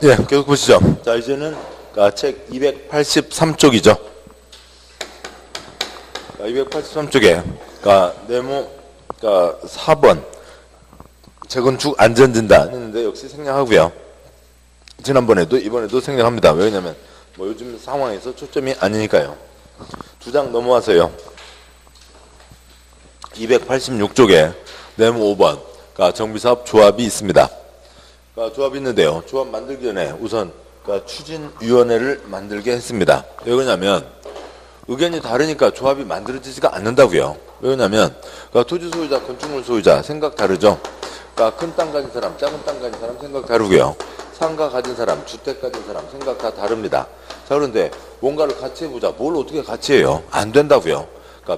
예, 계속 보시죠. 자, 이제는 책 283쪽이죠. 283쪽에 네모 4번 재건축 안전진단 했는데 역시 생략하고요. 지난번에도 이번에도 생략합니다. 왜냐면 뭐 요즘 상황에서 초점이 아니니까요. 두 장 넘어와서요. 286쪽에 네모 5번 정비사업 조합이 있습니다. 조합이 있는데요. 조합 만들기 전에 우선 추진위원회를 만들게 했습니다. 왜 그러냐면 의견이 다르니까 조합이 만들어지지가 않는다고요. 왜 그러냐면 토지 소유자, 건축물 소유자 생각 다르죠. 큰 땅 가진 사람, 작은 땅 가진 사람 생각 다르고요. 상가 가진 사람, 주택 가진 사람 생각 다 다릅니다. 자, 그런데 뭔가를 같이 해보자. 뭘 어떻게 같이 해요? 안 된다고요.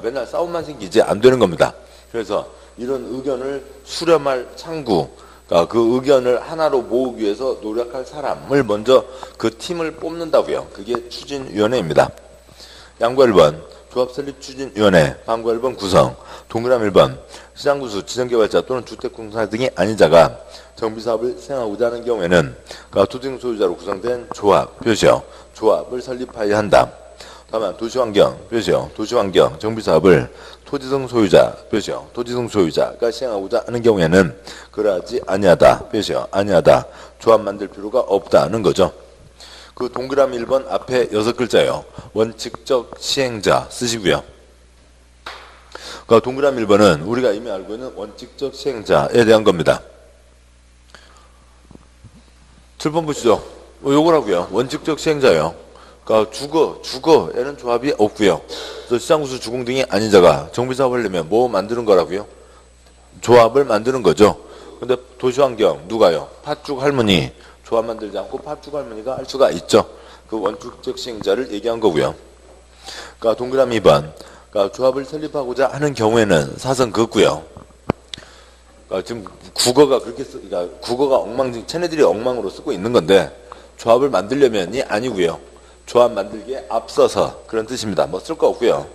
맨날 싸움만 생기지 안 되는 겁니다. 그래서 이런 의견을 수렴할 창구, 그 의견을 하나로 모으기 위해서 노력할 사람을 먼저 그 팀을 뽑는다고요. 그게 추진위원회입니다. 양과 1번 조합 설립 추진위원회, 방과 1번 구성, 동그라미 1번 시장구수, 지정개발자 또는 주택공사 등이 아닌 자가 정비사업을 수행하고자 하는 경우에는 토지등 소유자로 구성된 조합, 표시어, 조합을 설립하여야 한다. 다만 도시환경, 표시어, 도시환경, 정비사업을 토지등 소유자, 표시어, 토지등 소유자가 시행하고자 하는 경우에는 그러하지 아니하다, 표시어, 아니하다, 조합 만들 필요가 없다는 거죠. 그 동그라미 1번 앞에 6글자예요. 원칙적 시행자 쓰시고요. 동그라미 1번은 우리가 이미 알고 있는 원칙적 시행자에 대한 겁니다. 7번 보시죠. 요거라고요. 원칙적 시행자예요. 주거에는 조합이 없고요. 시장구수, 주공 등이 아닌 자가 정비사업을 하려면 뭐 만드는 거라고요? 조합을 만드는 거죠. 근데 도시환경 누가요? 팥죽 할머니 조합 만들지 않고 팥죽 할머니가 할 수가 있죠. 그 원칙적 시행자를 얘기한 거고요. 동그라미 2번 조합을 설립하고자 하는 경우에는 사선 긋고요. 지금 국어가 그렇게 국어가 엉망진, 쟤네들이 엉망으로 쓰고 있는 건데 조합을 만들려면이 아니고요. 조합 만들기에 앞서서 그런 뜻입니다. 뭐 쓸 거 없고요.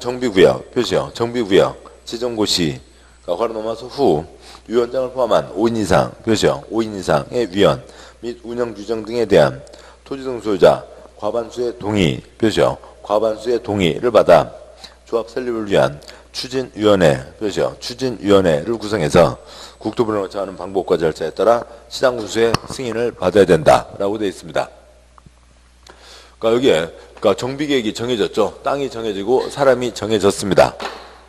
정비구역, 표시요. 정비구역, 지정고시, 괄호 넘어서 후, 위원장을 포함한 5인 이상, 표시요. 5인 이상의 위원 및 운영 규정 등에 대한 토지등 소유자 과반수의 동의, 표시요. 과반수의 동의를 받아 조합 설립을 위한 추진위원회, 표시요. 추진위원회를 구성해서 국토부를 거쳐가는 방법과 절차에 따라 시장군수의 승인을 받아야 된다라고 되어 있습니다. 여기에 정비계획이 정해졌죠. 땅이 정해지고 사람이 정해졌습니다.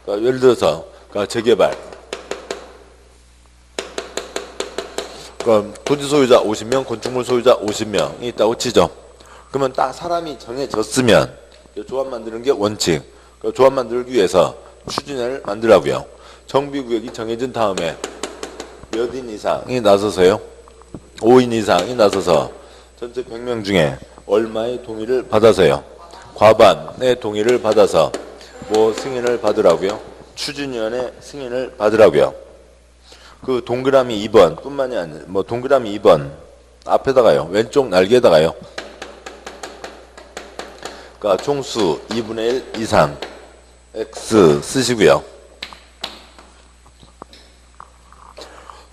예를 들어서 재개발, 토지 소유자 50명, 건축물 소유자 50명이 있다고 치죠. 그러면 딱 사람이 정해졌으면 조합 만드는 게 원칙. 조합 만들기 위해서 추진회를 만들라고요. 정비구역이 정해진 다음에 몇 인 이상이 나서서요? 5인 이상이 나서서 전체 100명 중에 얼마의 동의를 받아서요? 과반의 동의를 받아서 뭐 승인을 받으라고요? 추진위원회 승인을 받으라고요. 그 동그라미 2번 뿐만이 아니라 뭐 동그라미 2번 앞에다가요. 왼쪽 날개에다가요. 총수 2분의 1 이상 X 쓰시고요.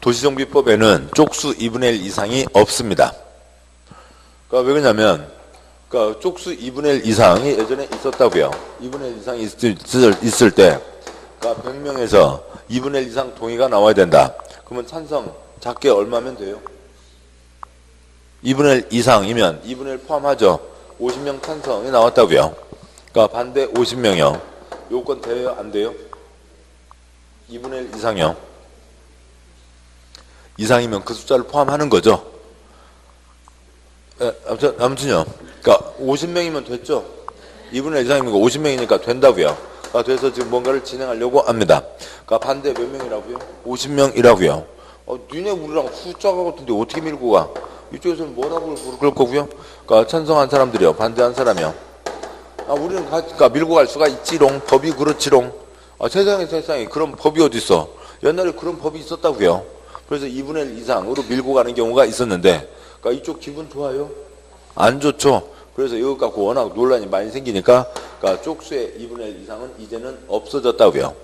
도시정비법에는 쪽수 2분의 1 이상이 없습니다. 왜 그러냐면 쪽수 2분의 1 이상이 예전에 있었다고요. 2분의 1 이상이 있을 때 100명에서 2분의 1 이상 동의가 나와야 된다. 그러면 찬성 작게 얼마면 돼요? 2분의 1 이상이면 2분의 1 포함하죠. 50명 찬성이 나왔다고요. 반대 50명이요. 요건 돼요? 안 돼요? 2분의 1 이상이요. 이상이면 그 숫자를 포함하는 거죠. 아무튼요. 50명이면 됐죠. 2분의 1 이상이면 50명이니까 된다고요. 돼서 지금 뭔가를 진행하려고 합니다. 반대 몇 명이라고요? 50명이라고요. 니네 우리랑 숫자가 같은데 어떻게 밀고 가? 이쪽에서는 뭐라고 그럴 거고요? 찬성한 사람들이요. 반대한 사람이요. 우리는 밀고 갈 수가 있지롱. 법이 그렇지롱. 세상에 그런 법이 어딨어. 옛날에 그런 법이 있었다고요. 그래서 2분의 1 이상으로 밀고 가는 경우가 있었는데 이쪽 기분 좋아요? 안 좋죠. 그래서 이것 갖고 워낙 논란이 많이 생기니까 쪽수의 2분의 1 이상은 이제는 없어졌다고요.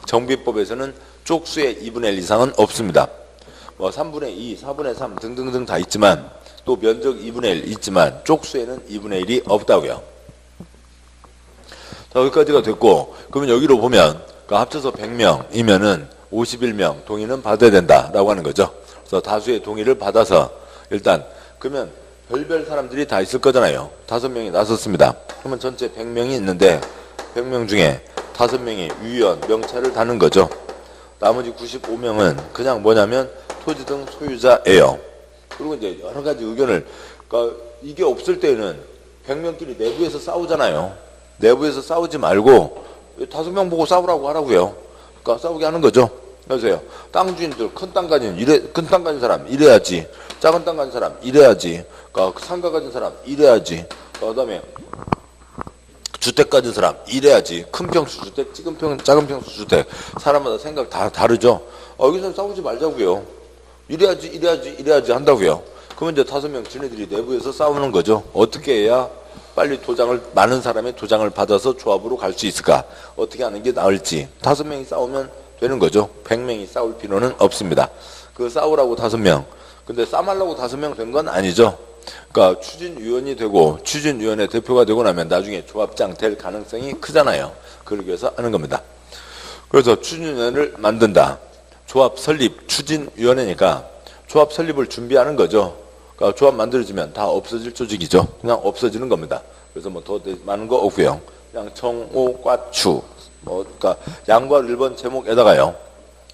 정비법에서는 쪽수의 2분의 1 이상은 없습니다. 뭐 3분의 2, 4분의 3 등등등 다 있지만 또 면적 2분의 1 있지만 쪽수에는 2분의 1이 없다고요. 자, 여기까지가 됐고, 그러면 여기로 보면 합쳐서 100명이면은 51명 동의는 받아야 된다라고 하는 거죠. 그래서 다수의 동의를 받아서 일단 그러면 별별 사람들이 다 있을 거잖아요. 5명이 나섰습니다. 그러면 전체 100명이 있는데 100명 중에 5명이 위원, 명찰을 다는 거죠. 나머지 95명은 그냥 뭐냐면 토지 등 소유자예요. 그리고 이제 여러 가지 의견을, 그러니까 이게 없을 때는 100명끼리 내부에서 싸우잖아요. 내부에서 싸우지 말고 5명 보고 싸우라고 하라고요. 그러니까 싸우게 하는 거죠. 여보세요. 땅 주인들, 큰 땅 가진 사람 이래야지. 작은 땅 가진 사람 이래야지. 그러니까 상가 가진 사람 이래야지. 그다음에 주택 가진 사람 이래야지. 큰 평수 주택, 작은 평수 주택. 사람마다 생각 다 다르죠. 여기서 싸우지 말자고요. 이래야지 한다고요. 그러면 이제 5명 지네들이 내부에서 싸우는 거죠. 어떻게 해야 빨리 많은 사람의 도장을 받아서 조합으로 갈 수 있을까? 어떻게 하는 게 나을지. 5명이 싸우면 되는 거죠. 100명이 싸울 필요는 없습니다. 그 싸우라고 5명. 근데 싸움하려고 5명 된 건 아니죠. 그러니까 추진위원이 되고 추진위원회 대표가 되고 나면 나중에 조합장 될 가능성이 크잖아요. 그러기 위해서 하는 겁니다. 그래서 추진위원회를 만든다. 조합 설립, 추진위원회니까 조합 설립을 준비하는 거죠. 그러니까 조합 만들어지면 다 없어질 조직이죠. 그냥 없어지는 겁니다. 그래서 뭐 더 많은 거 없고요. 그냥 정오과추, 그러니까 양과 1번 제목에다가요.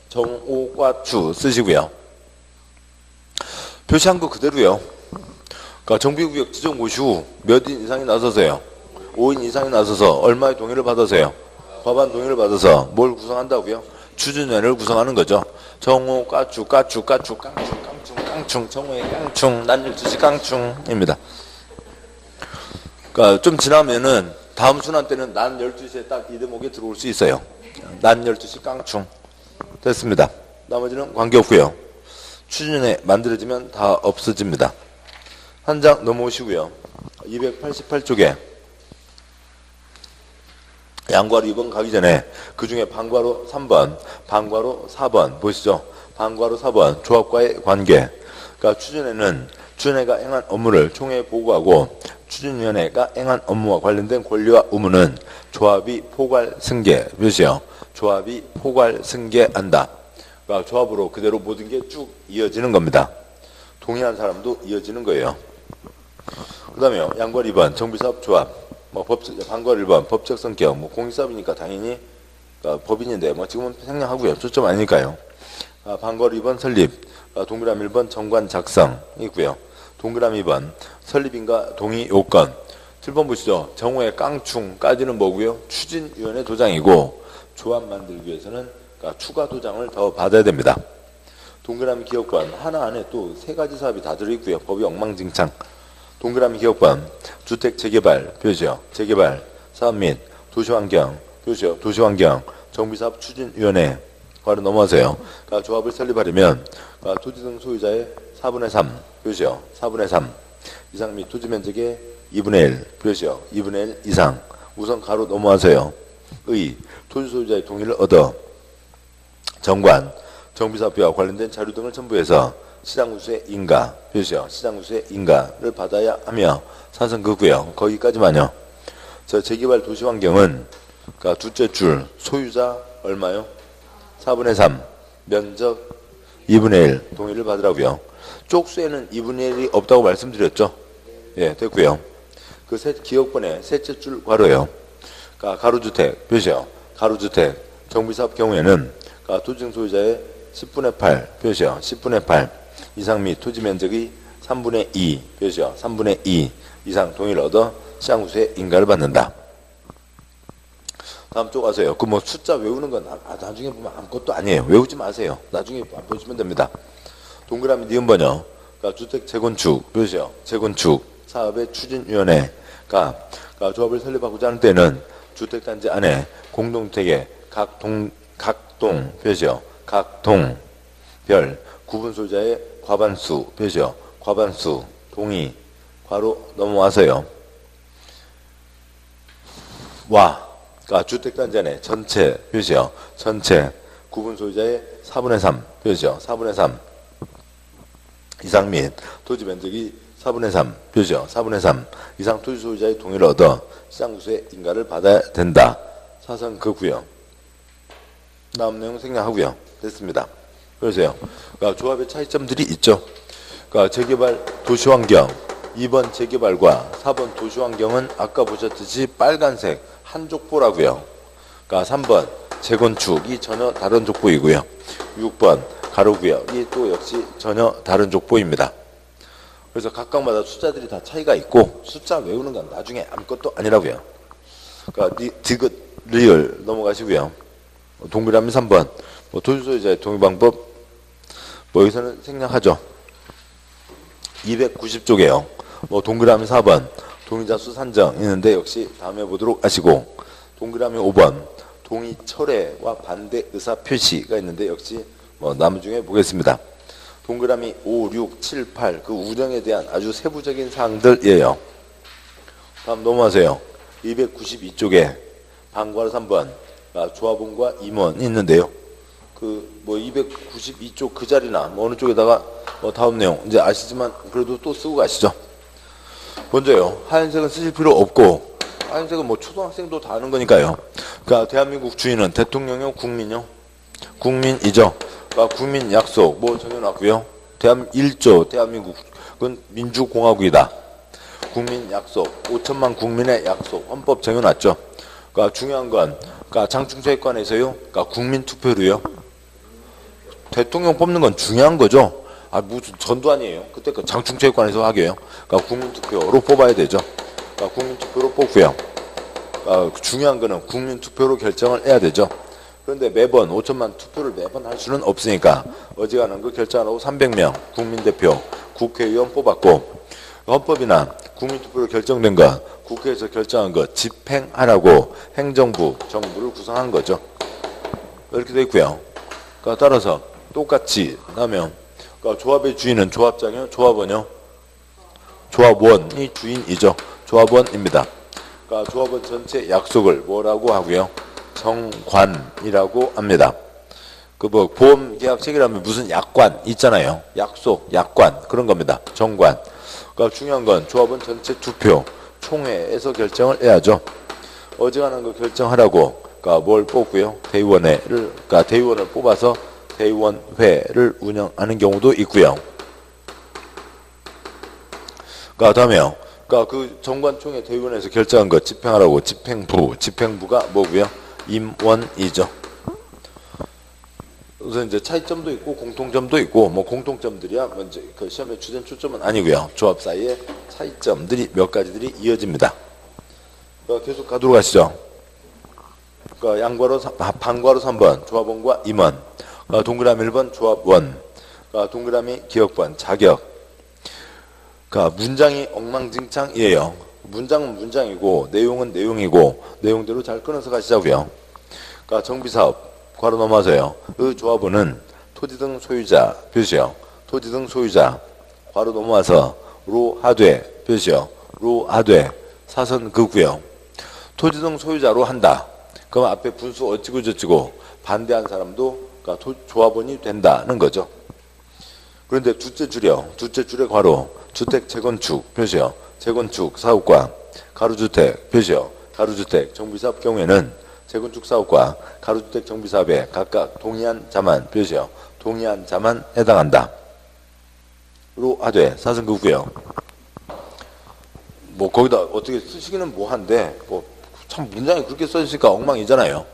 정오과추 쓰시고요. 표시한 거 그대로요. 그러니까 정비구역 지정 고시 후 몇 인 이상이 나서서요. 5인 이상이 나서서 얼마의 동의를 받아서요. 과반 동의를 받아서 뭘 구성한다고요? 추진위원회를 구성하는 거죠. 정오, 까추, 깡충, 정오의 깡충, 난열 주시 깡충입니다. 그러니까 좀 지나면은 다음 순환 때는 난 12시에 딱 이 대목에 들어올 수 있어요. 난 12시 깡충. 됐습니다. 나머지는 관계없고요. 추진위원회 만들어지면 다 없어집니다. 한 장 넘어오시고요. 288쪽에 양괄호 2번 가기 전에 그 중에 방괄호 3번, 방괄호 4번 보시죠. 방괄호 4번 조합과의 관계. 그러니까 추진위가 행한 업무를 총회에 보고하고 추진위원회가 행한 업무와 관련된 권리와 의무는 조합이 포괄 승계. 몇이요? 조합이 포괄 승계한다. 그러니까 조합으로 그대로 모든 게 쭉 이어지는 겁니다. 동의한 사람도 이어지는 거예요. 그 다음에 양괄호 2번 정비사업 조합, 방괄호 1번 법적 성격, 공익사업이니까 당연히 법인인데 지금은 생략하고요. 초점 아니니까요. 방괄호 2번 설립, 동그라미 1번 정관 작성 있고요. 동그라미 2번 설립인가 동의 요건. 7번 보시죠. 정오의 깡충까지는 뭐고요? 추진위원회 도장이고 조합 만들기 위해서는 추가 도장을 더 받아야 됩니다. 동그라미 기업권 하나 안에 또 3가지 사업이 다 들어있고요. 법이 엉망진창. 동그라미 기업권 주택 재개발 표시요. 재개발 사업 및 도시환경 표시요. 도시환경 정비사업 추진위원회 바로 넘어가세요. 그러니까 조합을 설립하려면 토지 등 소유자의 4분의 3 표시요. 4분의 3 이상 및 토지 면적의 2분의 1 표시요. 2분의 1 이상 우선 가로 넘어가세요. 의 토지 소유자의 동의를 얻어 정관 정비사업비와 관련된 자료 등을 첨부해서 시장구수의 인가 표시요. 시장구수의 인가를 받아야 하며 사선그고요. 거기까지만요. 재개발 도시환경은 그러니까 둘째 줄 소유자 얼마요? 4분의 3 면적 2분의 1 동의를 받으라고요. 쪽수에는 2분의 1이 없다고 말씀드렸죠. 예, 됐고요. 그 기업권의 셋째 줄 괄호요. 그러니까 가로주택 표시요. 가로주택 정비사업 경우에는 그러니까 토지 소유자의 10분의 8 표시요. 10분의 8 이상 및 토지 면적이 3분의 2 표시요. 3분의 2 이상 동의를 얻어 시장구수의 인가를 받는다. 다음 쪽 가세요. 그 숫자 외우는 건 나중에 보면 아무것도 아니에요. 외우지 마세요. 나중에 보시면 됩니다. 동그라미 니은 번역. 그러니까 주택 재건축 표시요. 재건축 사업의 추진위원회가 조합을 설립하고자 하는 때는 주택단지 안에 공동택의 각동 표시요. 각동별 구분 소유자의 과반수 표시요. 과반수 동의 괄호 넘어와서요. 그러니까 주택단지 안에 전체 표시요. 전체 구분 소유자의 4분의 3 표시요. 4분의 3 이상 및 토지 면적이 4분의 3 표시요. 4분의 3 이상 토지 소유자의 동의를 얻어 시장구수의 인가를 받아야 된다. 사선 그고요. 다음 내용 생략하고요. 됐습니다. 그러세요. 그러니까 조합의 차이점들이 있죠. 그러니까 재개발 도시환경 2번 재개발과 4번 도시환경은 아까 보셨듯이 빨간색 한 족보라고요. 그러니까 3번 재건축이 전혀 다른 족보이고요. 6번 가로구역이 또 역시 전혀 다른 족보입니다. 그래서 각각마다 숫자들이 다 차이가 있고 숫자 외우는 건 나중에 아무것도 아니라고요. 그러니까 디귿 리을 넘어가시고요. 동그라미 3번 토지소유자의 동의방법 여기서는 생략하죠. 290쪽에요. 동그라미 4번 동의자 수 산정 있는데 역시 다음에 보도록 하시고 동그라미 5번 동의 철회와 반대 의사 표시가 있는데 역시 나머중에 보겠습니다. 동그라미 5, 6, 7, 8 그 운영에 대한 아주 세부적인 사항들이에요. 다음 넘어가세요. 292쪽에 방과로 3번 조합원과 임원이 있는데요. 292쪽 그 자리나 어느 쪽에다가 다음 내용 이제 아시지만 그래도 또 쓰고 가시죠. 먼저요. 하얀색은 쓰실 필요 없고 하얀색은 초등학생도 다 아는 거니까요. 그러니까 대한민국 주인은 대통령이요, 국민요? 국민이죠. 그러니까 국민 약속 정해놨고요. 1조 대한민국은 민주공화국이다. 국민 약속 5천만 국민의 약속 헌법 정해놨죠. 그러니까 중요한 건 장충체육관에서요. 그러니까 국민 투표로요. 대통령 뽑는 건 중요한 거죠. 무슨 전도 아니에요. 그때 장충체육관에서 하게요. 그러니까 국민투표로 뽑아야 되죠. 그러니까 국민투표로 뽑고요. 중요한 거는 국민투표로 결정을 해야 되죠. 그런데 매번 5천만 투표를 매번 할 수는 없으니까 어지간한 거 결정하라고 300명 국민대표 국회의원 뽑았고 헌법이나 국민투표로 결정된 거 국회에서 결정한 거 집행하라고 행정부 정부를 구성한 거죠. 이렇게 되어 있고요. 따라서 똑같이 하면 조합의 주인은 조합장이요, 조합원이요? 조합원이 주인이죠. 조합원입니다. 조합원 전체 약속을 뭐라고 하고요? 정관이라고 합니다. 보험 계약 체결하면 무슨 약관 있잖아요. 약속, 약관 그런 겁니다. 정관. 중요한 건 조합원 전체 투표 총회에서 결정을 해야죠. 어지간한 거 결정하라고 뭘 뽑고요? 대의원을 뽑아서 대의원회를 운영하는 경우도 있고요. 다음에요. 그 정관총회 대의원에서 결정한 거 집행하라고 집행부가 뭐고요? 임원이죠. 우선 이제 차이점도 있고 공통점도 있고 공통점들이야 먼저 그 시험의 주된 초점은 아니고요. 조합 사이에 차이점들이 몇 가지들이 이어집니다. 계속 가도록 하시죠. 방과로 3번 조합원과 임원, 동그라미 1번 조합원, 동그라미 기역번 자격. 문장이 엉망진창이에요. 문장은 문장이고 내용은 내용이고 내용대로 잘 끊어서 가시자고요. 정비사업 괄호 넘어서요. 그 조합원은 토지 등 소유자 표시요. 토지 등 소유자 괄호 넘어와서 로 하되 표시요. 로 하되 사선 그고요. 토지 등 소유자로 한다. 그럼 앞에 분수 어찌고 저찌고 반대한 사람도 조합원이 된다는 거죠. 그런데 둘째 줄에 괄호 주택 재건축 표시요. 재건축 사업과 가로주택 표시요. 가로주택 정비사업 경우에는 재건축 사업과 가로주택 정비사업에 각각 동의한 자만 표시요. 동의한 자만 해당한다. 로 하되 사선 그고요. 거기다 어떻게 쓰시기는 뭐한데 참 문장이 그렇게 써있으니까 엉망이잖아요.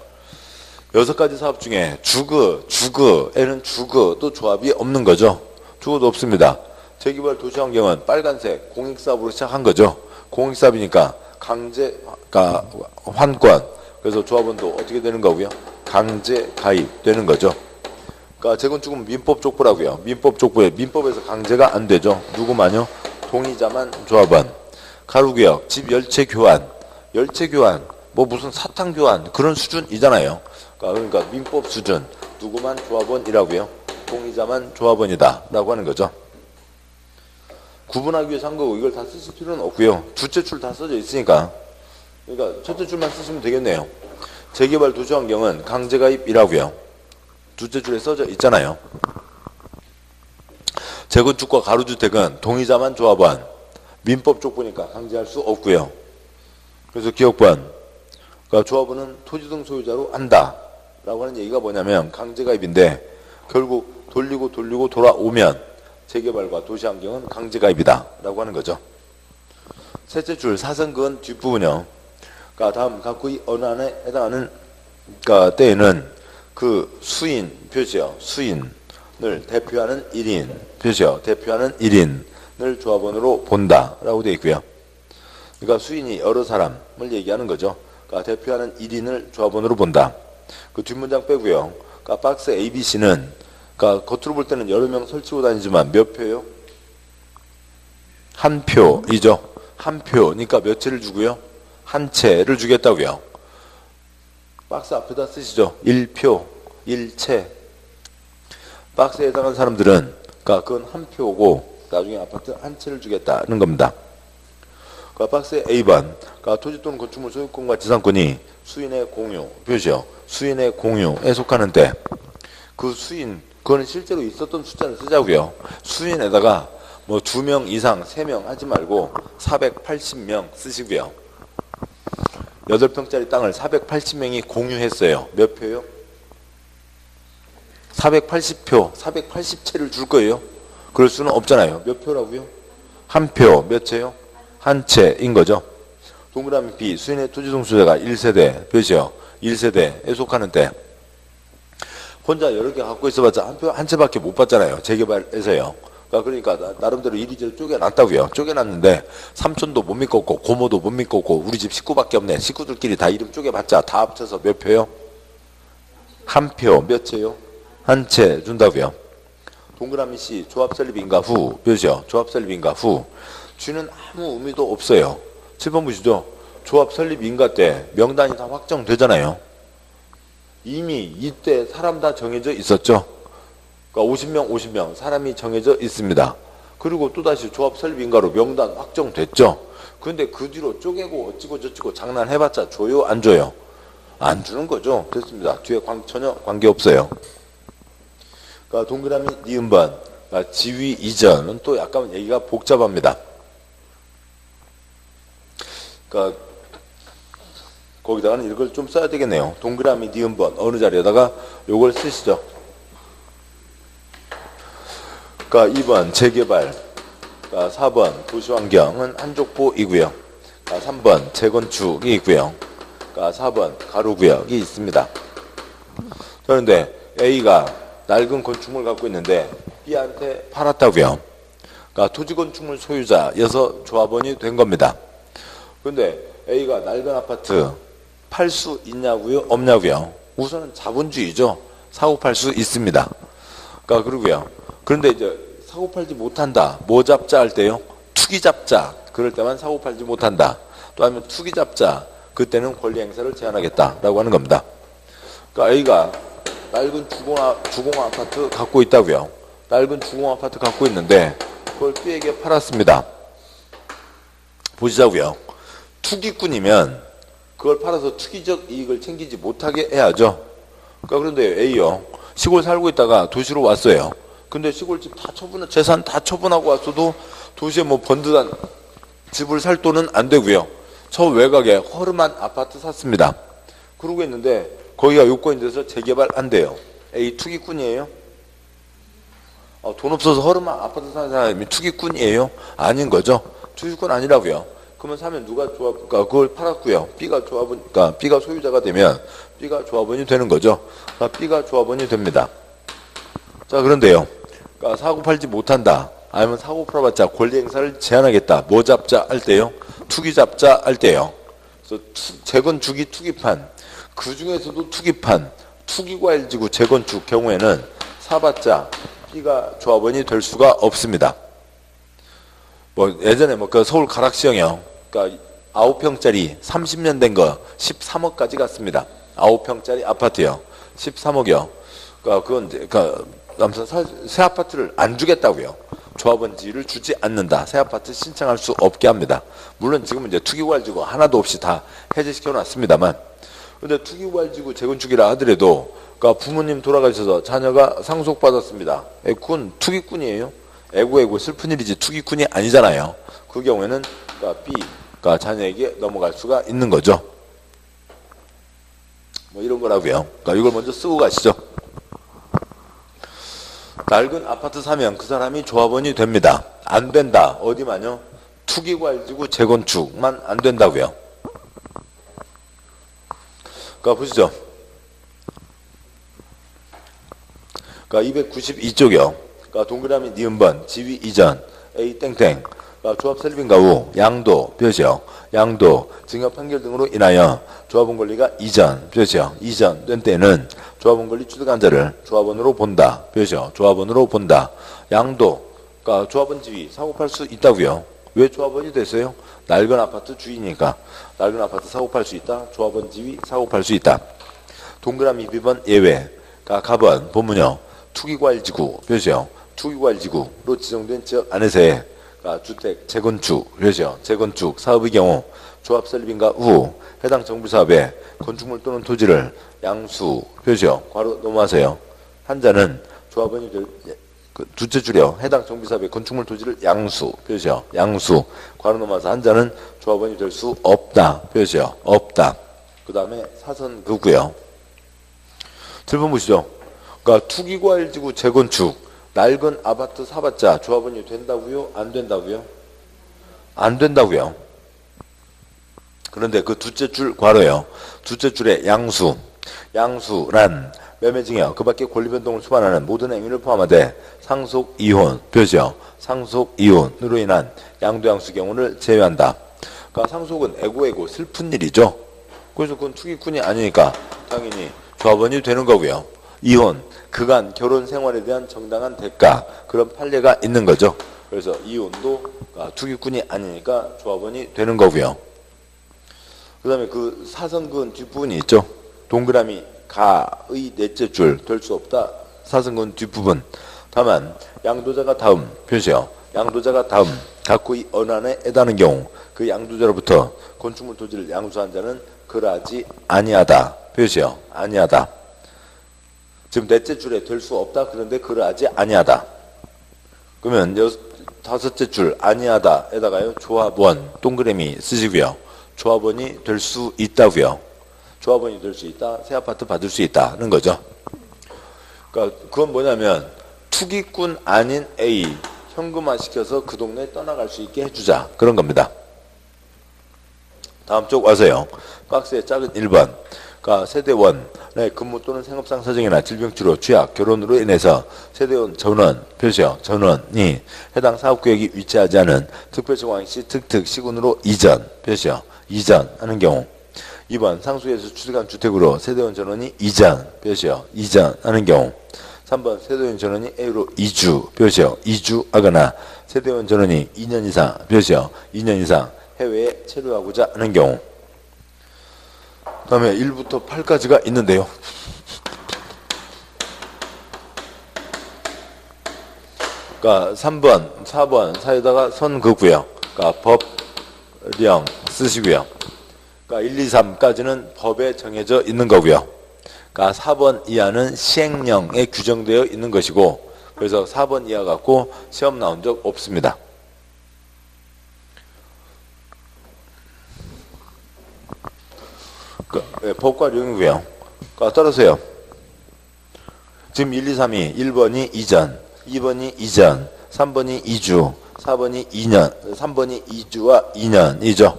6가지 사업 중에 주거에는 주거도 조합이 없는 거죠. 주거도 없습니다. 재개발 도시환경은 빨간색 공익사업으로 시작한 거죠. 공익사업이니까 강제 환권. 그래서 조합원도 어떻게 되는 거고요? 강제 가입되는 거죠. 재건축은 민법 족보라고요. 민법 족보에 민법에서 강제가 안 되죠. 누구만요? 동의자만 조합원. 가로구역 집 열채 교환. 무슨 사탕 교환 그런 수준이잖아요. 그러니까 민법 수준 누구만 조합원이라고요? 동의자만 조합원이다 라고 하는 거죠. 구분하기 위해서 한 거고 이걸 다 쓰실 필요는 없고요. 둘째 줄 다 써져 있으니까 그러니까 첫째 줄만 쓰시면 되겠네요. 재개발 도시환경은 강제가입이라고요. 둘째 줄에 써져 있잖아요. 재건축과 가로주택은 동의자만 조합원, 민법 쪽 보니까 강제할 수 없고요. 그래서 기억번, 그러니까 조합원은 토지 등 소유자로 한다라고 하는 얘기가 뭐냐면 강제가입인데 결국 돌리고 돌아오면 재개발과 도시환경은 강제가입이다라고 하는 거죠. 셋째 줄 사선근 뒷부분요. 그러니까 다음 각구의 어느 안에 해당하는 그러니까 때에는 그 수인 표시요. 수인을 대표하는 1인 표시요. 대표하는 1인을 조합원으로 본다라고 되어 있고요. 그러니까 수인이 여러 사람을 얘기하는 거죠. 그러니까 대표하는 1인을 조합원으로 본다. 그 뒷문장 빼고요. 그러니까 박스 A, B, C는 그러니까 겉으로 볼 때는 여러 명 설치고 다니지만 몇 표요? 한 표이죠. 한 표니까 몇 채를 주고요? 한 채를 주겠다고요. 박스 앞에다 쓰시죠. 1표, 1채. 박스에 해당하는 사람들은 그러니까 그건 한 표고 나중에 아파트 한 채를 주겠다는 겁니다. 그러니까 박스의 A번, 그러니까 토지 또는 건축물 소유권과 지상권이 수인의 공유, 표시요. 수인의 공유에 속하는 때 그 수인, 그거는 실제로 있었던 숫자를 쓰자고요. 수인에다가 뭐 2명 이상, 3명 하지 말고 480명 쓰시고요. 8평짜리 땅을 480명이 공유했어요. 몇 표요? 480표, 480채를 줄 거예요. 그럴 수는 없잖아요. 몇 표라고요? 한 표, 몇 채요? 한 채인 거죠. 동그라미 B, 수인의 토지 동수자가 1세대, 몇이요? 1세대에 속하는 때 혼자 여러 개 갖고 있어봤자 한 채밖에 못 받잖아요. 재개발에서요. 그러니까 나름대로 이리저리 쪼개놨다고요. 쪼개놨는데 삼촌도 못 믿겠고 고모도 못 믿겠고 우리 집 식구밖에 없네. 식구들끼리 다 이름 쪼개봤자 다 합쳐서 몇 표요? 한 표. 몇 채요? 한 채 준다고요. 동그라미 C, 조합 설립인가 후, 몇이요? 조합 설립인가 후. 쥐는 아무 의미도 없어요. 7번 보시죠. 조합 설립인가 때 명단이 다 확정되잖아요. 이미 이때 사람 다 정해져 있었죠. 그러니까 50명 사람이 정해져 있습니다. 그리고 또다시 조합 설립인가로 명단 확정됐죠. 그런데 그 뒤로 쪼개고 어찌고 저찌고 장난해봤자 줘요? 안 줘요? 안 주는 거죠. 됐습니다. 뒤에 전혀 관계없어요. 그러니까 동그라미 니은번, 그러니까 지위 이전은 또 약간 얘기가 복잡합니다. 그러니까 거기다가는 이걸 좀 써야 되겠네요. 동그라미 니은번 어느 자리에다가 요걸 쓰시죠. 그러니까 2번 재개발, 그러니까 4번 도시환경은 한족보이고요. 그러니까 3번 재건축이 있고요. 그러니까 4번 가로구역이 있습니다. 그런데 A가 낡은 건축물을 갖고 있는데 B한테 팔았다고요. 그러니까 토지건축물 소유자여서 조합원이 된 겁니다. 그런데 A가 낡은 아파트 팔 수 있냐고요? 없냐고요? 우선은 자본주의죠. 사고 팔 수 있습니다. 그러니까 그러고요. 그런데 이제 사고 팔지 못한다. 뭐 잡자 할 때요? 투기 잡자. 그럴 때만 사고 팔지 못한다. 또 아니면 투기 잡자. 그때는 권리 행사를 제한하겠다라고 하는 겁니다. 그러니까 A가 낡은 주공 아파트 갖고 있다고요. 낡은 주공 아파트 갖고 있는데 그걸 B에게 팔았습니다. 보시자고요. 투기꾼이면 그걸 팔아서 투기적 이익을 챙기지 못하게 해야죠. 그러니까 그런데 A요. 시골 살고 있다가 도시로 왔어요. 근데 시골집 다 재산 다 처분하고 왔어도 도시에 뭐 번듯한 집을 살 돈은 안 되고요. 저 외곽에 허름한 아파트 샀습니다. 그러고 있는데 거기가 요건이 돼서 재개발 안 돼요. A 투기꾼이에요? 돈 없어서 허름한 아파트 사는 사람이 투기꾼이에요? 아닌 거죠. 투기꾼 아니라고요. 그러면 사면 누가 조합, 그걸 팔았고요. B가 조합원, 그러니까 B가 소유자가 되면 B가 조합원이 되는 거죠. 그러니까 B가 조합원이 됩니다. 자, 그런데요. 그러니까 사고 팔지 못한다. 아니면 사고 팔아봤자 권리 행사를 제한하겠다. 뭐 잡자 할 때요? 투기 잡자 할 때요. 그래서 재건축이 투기판, 그 중에서도 투기판, 투기과일지구 재건축 경우에는 사봤자 B가 조합원이 될 수가 없습니다. 뭐 예전에 그 서울 가락시형이요. 그러니까 9평짜리 30년 된 거 13억까지 갔습니다. 9평짜리 아파트요. 13억이요. 그러니까 그건 새 아파트를 안 주겠다고요. 조합원지를 주지 않는다. 새 아파트 신청할 수 없게 합니다. 물론 지금은 이제 투기과일지구 하나도 없이 다 해제시켜 놨습니다만, 근데 투기과일지구 재건축이라 하더라도 그러니까 부모님 돌아가셔서 자녀가 상속받았습니다. 그건 투기꾼이에요? 애고 슬픈 일이지 투기꾼이 아니잖아요. 그 경우에는 그러니까 B가 자녀에게 넘어갈 수가 있는 거죠. 뭐 이런 거라고요. 그러니까 이걸 먼저 쓰고 가시죠. 낡은 아파트 사면 그 사람이 조합원이 됩니다. 안 된다. 어디만요? 투기과일지구 재건축만 안 된다고요. 그러니까 보시죠. 그러니까 292쪽이요. 그러니까 동그라미 니은번 지위 이전 A 땡땡 그러니까 조합 설립인 가후 양도 표시요. 양도 증여 판결 등으로 인하여 조합원 권리가 이전 표시요. 이전된 때는 조합원 권리 취득한 자를 조합원으로 본다 표시요. 조합원으로 본다. 양도 그러니까 조합원 지위 사고 팔 수 있다고요. 왜 조합원이 됐어요? 낡은 아파트 주인이니까. 낡은 아파트 사고 팔 수 있다. 조합원 지위 사고 팔 수 있다. 동그라미 비번 예외 그러니까 가번 본문요. 투기과일지구 표시요. 투기과일지구로 지정된 지역 안에서의 그러니까 주택 재건축 표시요. 재건축 사업의 경우 조합 설립인가 후 해당 정부사업에 건축물 또는 토지를 양수 표시요. 괄호 넘어가세요. 한자는 조합원이 될 두째 줄이요. 해당 정비사업의 건축물 토지를 양수 표시요. 양수 괄호 넘어서 한자는 조합원이 될 수 없다 표시요. 없다. 그 다음에 사선그고요. 7번 보시죠. 그러니까 투기과일지구 재건축 낡은 아파트 사봤자 조합원이 된다고요? 안 된다고요? 안 된다고요. 그런데 그 두째 줄 괄호요. 두째 줄에 양수 양수란 매매증여 그 밖에 권리변동을 수반하는 모든 행위를 포함하되 상속 이혼 표시요. 상속 이혼으로 인한 양도양수 경우를 제외한다. 그러니까 상속은 애고 슬픈 일이죠. 그래서 그건 투기꾼이 아니니까 당연히 조합원이 되는 거고요. 이혼 그간 결혼 생활에 대한 정당한 대가 그런 판례가 있는 거죠. 그래서 이혼도 투기꾼이 아니니까 조합원이 되는 거고요. 그 다음에 그 사선근 뒷부분이 있죠. 동그라미 가의 넷째 줄 될 수 없다. 사선근 뒷부분. 다만 양도자가 다음 표시요. 양도자가 다음 각고의 언한에 해당하는 경우 그 양도자로부터 건축물 토지를 양수한 자는 그러하지 아니하다. 표시요. 아니하다. 지금 넷째 줄에 될 수 없다. 그런데 그러하지 아니하다. 그러면 다섯째 줄 아니하다에다가요. 조합원 동그라미 쓰시고요. 조합원이 될 수 있다고요. 조합원이 될 수 있다. 새 아파트 받을 수 있다는 거죠. 그러니까 그건 뭐냐면 투기꾼 아닌 A 현금화 시켜서 그 동네에 떠나갈 수 있게 해주자. 그런 겁니다. 다음 쪽 와서요. 박스의 작은 1번. 그러니까 세대원의 근무 또는 생업상 사정이나 질병치료, 취약, 결혼으로 인해서 세대원 전원, 표시요. 전원이 해당 사업구역이 위치하지 않은 특별시광역시 특특시군으로 이전, 표시요. 이전하는 경우. 2번 상수에서 취득한 주택으로 세대원 전원이 이전, 표시요. 이전하는 경우. 3번 세대원 전원이 A로 이주, 표시요. 이주하거나 세대원 전원이 2년 이상, 표시요. 2년 이상 해외에 체류하고자 하는 경우. 그 다음에 1부터 8까지가 있는데요. 그러니까 3번, 4번 사이에다가 선 긋고요. 그러니까 법령 쓰시고요. 그러니까 1, 2, 3까지는 법에 정해져 있는 거고요. 그러니까 4번 이하는 시행령에 규정되어 있는 것이고 그래서 4번 이하 갖고 시험 나온 적 없습니다. 법과 령이고요. 따라서요. 지금 1, 2, 3이 1번이 이전, 2번이 이전, 3번이 이주, 4번이 2년, 3번이 이주와 2년이죠.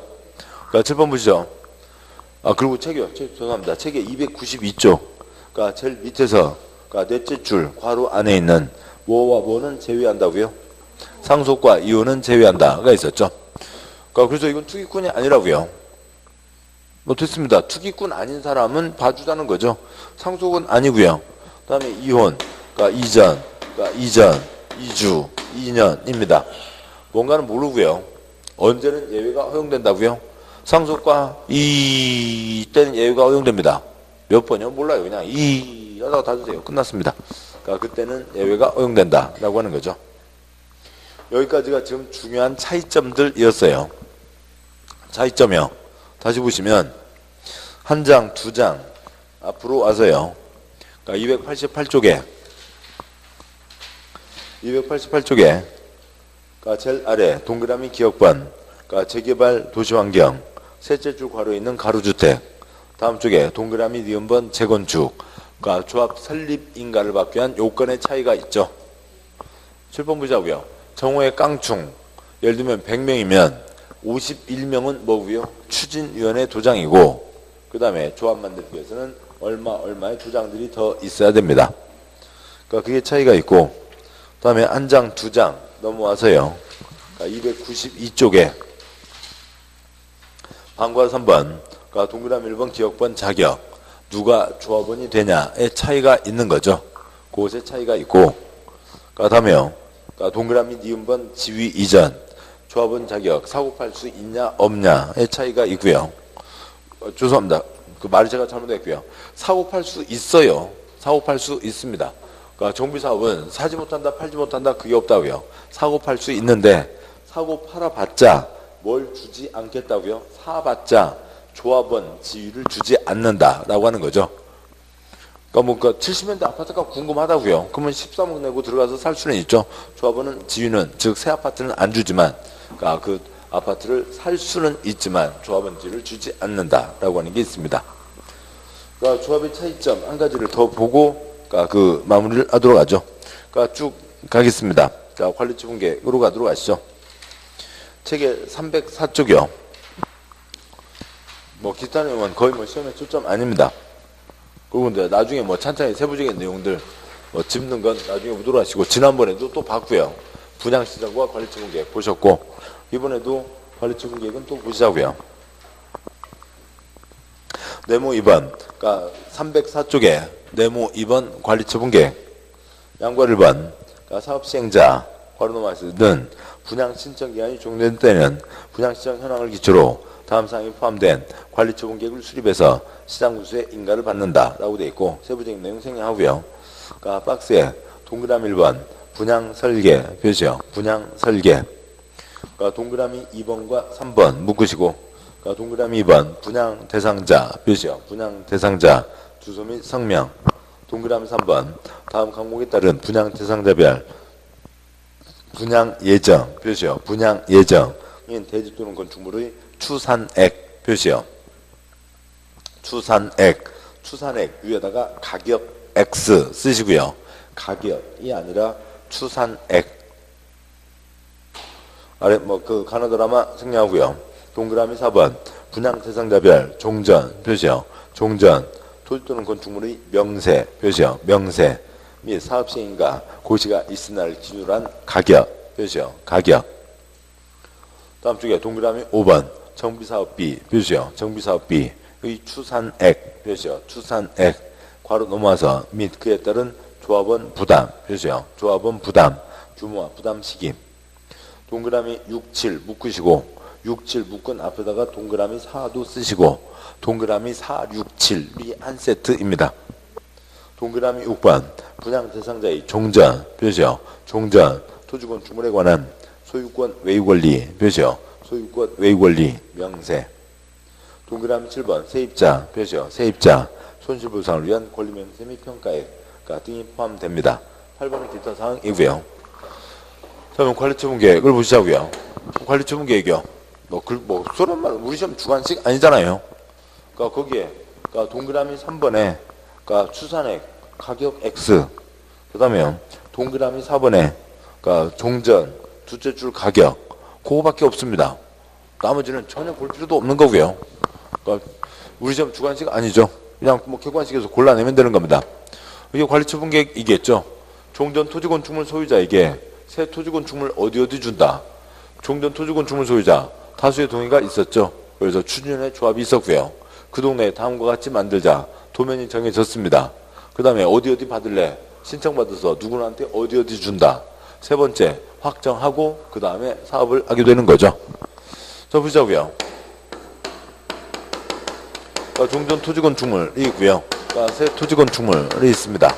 그러니까 7번 보시죠. 그리고 책이요. 죄송합니다. 책의 292쪽. 그러니까 제일 밑에서 그러니까 넷째 줄 괄호 안에 있는 뭐와 뭐는 제외한다고요? 상속과 이혼은 제외한다가 있었죠. 그러니까 그래서 이건 투기꾼이 아니라고요. 됐습니다. 투기꾼 아닌 사람은 봐주자는 거죠. 상속은 아니고요. 그 다음에 이혼, 그러니까 이전, 이주, 2년입니다. 뭔가는 모르고요. 언제는 예외가 허용된다고요? 상속과 이때는 예외가 허용됩니다. 몇 번이요? 몰라요. 그냥 이 하다가 다 주세요. 끝났습니다. 그러니까 그때는 예외가 허용된다라고 하는 거죠. 여기까지가 지금 중요한 차이점들이었어요. 차이점이요. 다시 보시면 한 장, 두 장 앞으로 와서요. 그러니까 288쪽에 그러니까 제일 아래 동그라미 기역번, 그러니까 재개발 도시환경, 셋째 줄 괄호에 있는 가로주택, 다음 쪽에 동그라미 니은번 재건축, 그러니까 조합 설립인가를 받기 위한 요건의 차이가 있죠. 7번 보자고요. 정오의 깡충, 예를 들면 100명이면 51명은 뭐고요? 추진위원회 도장이고, 그 다음에 조합 만들기 위해서는 얼마의 도장들이 더 있어야 됩니다. 그러니까 그게 차이가 있고, 그 다음에 한 장, 두 장 넘어와서요. 그러니까 292쪽에 방과 3번, 그러니까 동그라미 1번 기역번 자격, 누가 조합원이 되냐의 차이가 있는 거죠. 그것의 차이가 있고, 그 다음에요. 그러니까 동그라미 니은번 지위 이전, 조합원 자격, 사고 팔 수 있냐 없냐의 차이가 있고요. 죄송합니다. 그 말을 제가 잘못했고요. 사고 팔 수 있어요. 사고 팔 수 있습니다. 그러니까 정비사업은 사지 못한다, 팔지 못한다, 그게 없다고요. 사고 팔 수 있는데 사고 팔아봤자 뭘 주지 않겠다고요. 사봤자 조합원 지위를 주지 않는다라고 하는 거죠. 그러니까 뭐 70년대 아파트가 궁금하다고요. 그러면 13억 내고 들어가서 살 수는 있죠. 조합원은 지위는, 즉 새 아파트는 안 주지만, 그러니까 그 아파트를 살 수는 있지만 조합원 지위를 주지 않는다라고 하는 게 있습니다. 그러니까 조합의 차이점 한 가지를 더 보고, 그러니까 그 마무리를 하도록 하죠. 그러니까 쭉 가겠습니다. 자, 관리처 분계로 가도록 하시죠. 책의 304쪽이요. 뭐 기타 내용은 거의 뭐 시험에 초점 아닙니다. 그리고 이제 나중에 뭐 찬찬히 세부적인 내용들 뭐 짚는 건 나중에 보도록 하시고, 지난번에도 또 봤고요. 분양시장과 관리처 분계획 보셨고, 이번에도 관리처 분계획은 또 보시자고요. 네모 2번, 그러니까 304쪽에 네모 2번 관리처 분계획, 양과 1번, 그러니까 사업시행자, 괄호 넘어가시는 분양 신청 기한이 종료된 때는 분양 시장 현황을 기초로 다음 사항이 포함된 관리처 분계획을 수립해서 시장 구수의 인가를 받는다라고 되어 있고, 세부적인 내용 생략하고요. 그러니까 박스에 동그라미 1번 분양 설계 표시요. 분양 설계. 그러니까 동그라미 2번과 3번 묶으시고, 그러니까 동그라미 2번 분양 대상자 표시요. 분양 대상자 주소 및 성명. 동그라미 3번 다음 항목에 따른 분양 대상자별 분양 예정 표시요. 분양 예정인 대지 또는 건축물의 추산액 표시요. 추산액 위에다가 가격 X 쓰시고요. 가격이 아니라 추산액. 아래 뭐 그 간호 드라마 생략하고요. 동그라미 4번 분양 대상자별 종전 표시요. 종전 토지 또는 건축물의 명세 표시요. 명세 및 사업시행인가 고시가 있은 날을 기준으로 한 가격 표시요. 가격. 다음 쪽에 동그라미 5번 정비사업비 표시요. 정비사업비의 추산액 표시요. 추산액. 괄호 넘어와서 및 그에 따른 조합원 부담 표시요. 조합원 부담. 규모와 부담 시기. 동그라미 6, 7 묶으시고, 6, 7 묶은 앞에다가 동그라미 4도 쓰시고, 동그라미 4, 6, 7이 한 세트입니다. 동그라미 6번 분양 대상자의 종전 표시요. 종전 토지건축물에 관한 소유권 외유권리 표시요. 소유권 외유권리 명세. 동그라미 7번 세입자 표시요. 세입자 손실보상을 위한 권리 명세 및 평가액 등이 포함됩니다. 8번은 기타 사항이고요. 그러면 관리처 분계획을 보시자고요. 관리처 분계획이요. 쏘란 말 우리 시험 주관식 아니잖아요. 그러니까 거기에 그러니까 동그라미 3번에 그러니까 추산액 가격 X. 그다음에 동그라미 4번에 그러니까 종전 두째 줄 가격. 그거밖에 없습니다. 나머지는 전혀 볼 필요도 없는 거고요. 그러니까 우리 시험 주관식 아니죠. 그냥 뭐 객관식에서 골라내면 되는 겁니다. 이게 관리처 분계획이겠죠. 종전 토지건축물 소유자에게 새 토지건축물 어디 준다. 종전 토지건축물 소유자 다수의 동의가 있었죠. 그래서 추진위원회 조합이 있었고요. 그 동네에 다음과 같이 만들자. 도면이 정해졌습니다. 그 다음에 어디 받을래? 신청받아서 누구한테 어디 준다. 세 번째 확정하고 그 다음에 사업을 하게 되는 거죠. 자 보자고요. 그러니까 종전 토지건축물이 있고요. 그러니까 새 토지건축물이 있습니다.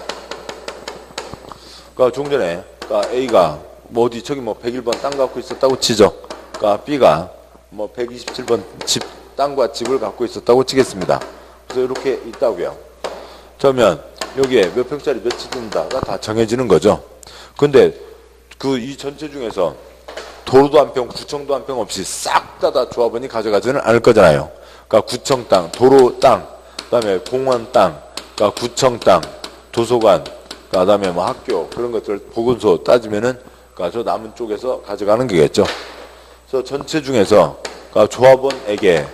그러니까 종전에 그러니까 A가 뭐 어디 저기 뭐 101번 땅 갖고 있었다고 치죠. 그러니까 B가 뭐 127번 집 땅과 집을 갖고 있었다고 치겠습니다. 그래서 이렇게 있다고요. 그러면 여기에 몇 평짜리 몇이 든다가 다 정해지는 거죠. 근데 그 이 전체 중에서 도로도 한 평, 구청도 한 평 없이 싹 다 조합원이 가져가지는 않을 거잖아요. 그러니까 구청 땅, 도로 땅, 그다음에 공원 땅, 그러니까 구청 땅, 도서관, 그다음에 뭐 학교 그런 것들 보건소 따지면은 그러니까 저 남은 쪽에서 가져가는 거겠죠. 그래서 전체 중에서 그러니까 조합원에게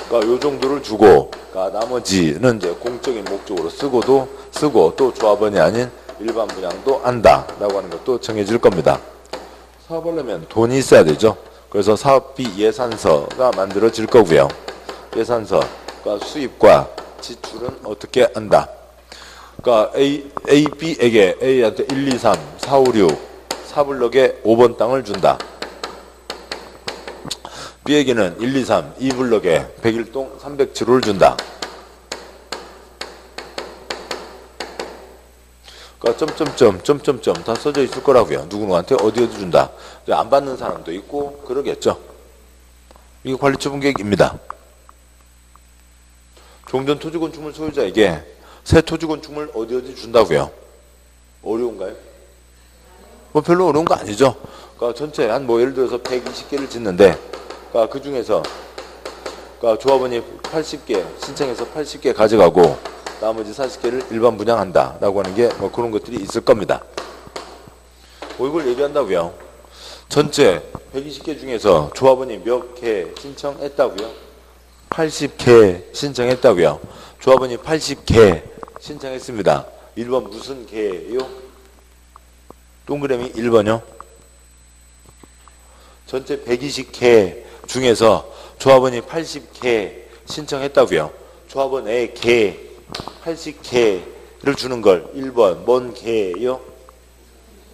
그러니까 요 정도를 주고 그러니까 나머지는 이제 공적인 목적으로 쓰고 또 조합원이 아닌 일반 분양도 한다라고 하는 것도 정해질 겁니다. 사업하려면 돈이 있어야 되죠. 그래서 사업비 예산서가 만들어질 거고요. 예산서, 그러니까 수입과 지출은 어떻게 한다. 그러니까 A, B에게 A한테 1, 2, 3, 4, 5, 6, 4블럭에 5번 땅을 준다. B에게는 1, 2, 3, 2블럭에 101동 307호를 준다. 점점점 다 써져 있을 거라고요. 누구누구한테 어디 준다. 안 받는 사람도 있고 그러겠죠. 이게 관리처분 계획입니다. 종전 토지건축물 소유자에게 새 토지건축물 어디 준다고요. 어려운가요? 뭐 별로 어려운 거 아니죠. 그러니까 전체 한 뭐 예를 들어서 120개를 짓는데 그러니까 그 중에서 그러니까 조합원이 80개 신청해서 80개 가져가고 나머지 40개를 일반 분양한다 라고 하는 게 뭐 그런 것들이 있을 겁니다. 뭐 이걸 얘기한다고요. 전체 120개 중에서 조합원이 몇 개 신청했다고요? 80개 신청했다고요. 조합원이 80개 신청했습니다. 1번 무슨 개예요? 동그라미 1번요. 전체 120개 중에서 조합원이 80개 신청했다고요. 조합원의 개 80개를 주는 걸 1번 뭔 개예요?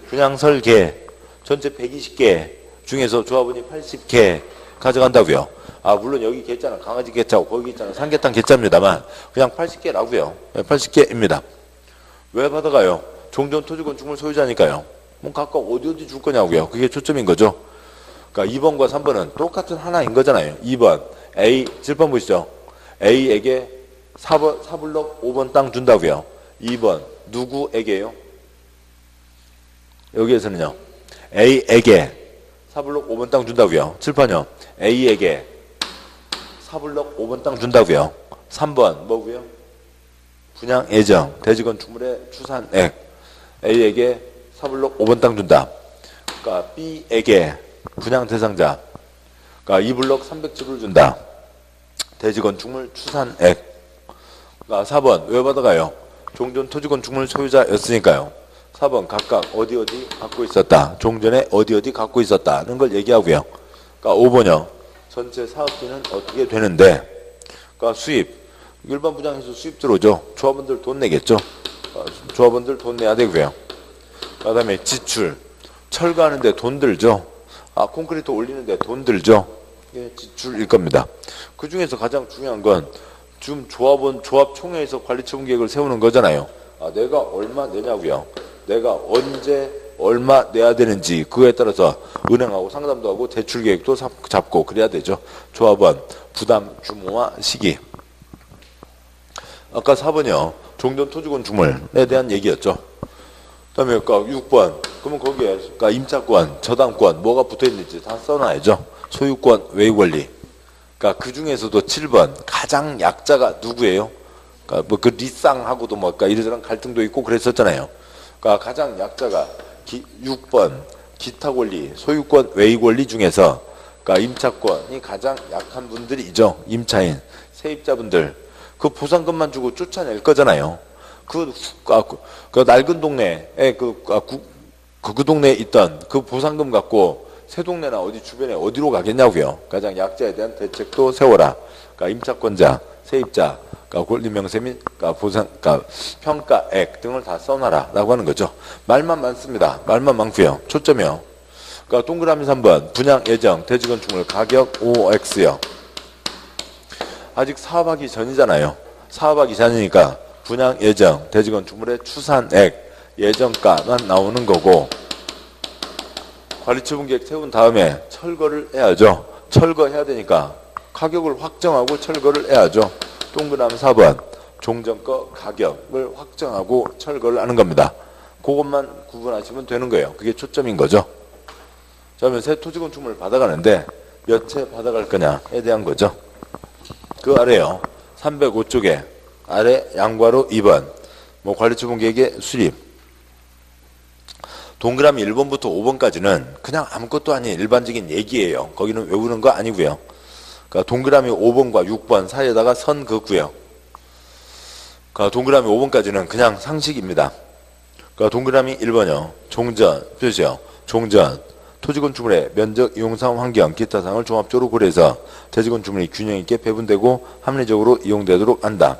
분양설계. 전체 120개 중에서 조합원이 80개 가져간다고요. 아 물론 여기 개짜는 강아지 개짜고 거기 있잖아 삼계탕 개짜입니다만 그냥 80개라고요. 80개입니다. 왜 받아가요? 종전 토지건축물 소유자니까요. 뭐 각각 어디 줄 거냐고요. 그게 초점인 거죠. 그러니까 2번과 3번은 똑같은 하나인 거잖아요. 2번 A 7번 보시죠. A에게 4블럭 5번 땅 준다고요. 2번 누구에게요? 여기에서는요. A에게 4블럭 5번 땅 준다고요. 7번요. A에게 4블럭 5번 땅 준다고요. 3번 뭐고요? 분양 예정 대지건축물의 추산액. A에게 4블럭 5번 땅 준다. 그러니까 B에게 분양 대상자 그러니까 2블럭 300집을 준다. 대지건축물 추산액. 그러니까 4번 왜 받아가요? 종전 토지건축물 소유자였으니까요. 4번 각각 어디 갖고 있었다. 종전에 어디 갖고 있었다는 걸 얘기하고요. 그러니까 5번요. 전체 사업비는 어떻게 되는데 그러니까 수입 일반 분양에서 수입 들어오죠. 조합원들 돈 내겠죠. 조합원들 돈 내야 되고요. 그 다음에 지출 철거하는데 돈 들죠. 콘크리트 올리는데 돈 들죠. 이게 지출일 겁니다. 그 중에서 가장 중요한 건 지금 조합총회에서 관리처분 계획을 세우는 거잖아요. 내가 얼마 내냐고요. 내가 언제 얼마 내야 되는지 그거에 따라서 은행하고 상담도 하고 대출 계획도 잡고 그래야 되죠. 조합원 부담 규모와 시기. 아까 4번이요. 종전 토지건축물에 대한 얘기였죠. 그다음에 6번. 그러면 거기에 임차권, 저당권 뭐가 붙어 있는지 다 써놔야죠. 소유권, 외유권리. 그러니까 그 중에서도 7번 가장 약자가 누구예요? 그러니까 뭐 그 리쌍하고도 뭐 이러저런 갈등도 있고 그랬었잖아요. 그러니까 가장 약자가 6번 기타 권리, 소유권, 외유 권리 중에서 그러니까 임차권이 가장 약한 분들이죠. 임차인, 세입자분들. 그 보상금만 주고 쫓아낼 거잖아요. 그 낡은 동네에 그 동네에 있던 그 보상금 갖고 새 동네나 어디 주변에 어디로 가겠냐고요. 가장 약자에 대한 대책도 세워라. 그러니까 임차권자, 세입자, 그러니까 권리 명세 및 보상, 평가액 등을 다 써놔라라고 하는 거죠. 말만 많습니다. 말만 많고요. 초점이요. 그러니까 동그라미 3번 분양 예정 대지건축물 가격 OX요. 아직 사업하기 전이잖아요. 사업하기 전이니까 분양 예정 대지건축물의 추산액 예정가만 나오는 거고 관리처분계획 세운 다음에 철거를 해야죠. 철거해야 되니까 가격을 확정하고 철거를 해야죠. 동그라미 4번 종전거 가격을 확정하고 철거를 하는 겁니다. 그것만 구분하시면 되는 거예요. 그게 초점인 거죠. 자, 그러면 새 토지 건축물을 받아가는데 몇 채 받아갈 거냐에 대한 거죠. 그 아래요. 305쪽에 아래 양괄호 2번 관리처분 계획의 수립. 동그라미 1번부터 5번까지는 그냥 아무것도 아닌 일반적인 얘기예요. 거기는 외우는 거 아니고요. 그러니까 동그라미 5번과 6번 사이에다가 선 그었고요. 그러니까 동그라미 5번까지는 그냥 상식입니다. 그러니까 동그라미 1번이요. 종전 표시요. 종전 토지건축물의 면적, 이용상, 환경, 기타 사항을 종합적으로 고려해서 대지건축물이 균형 있게 배분되고 합리적으로 이용되도록 한다.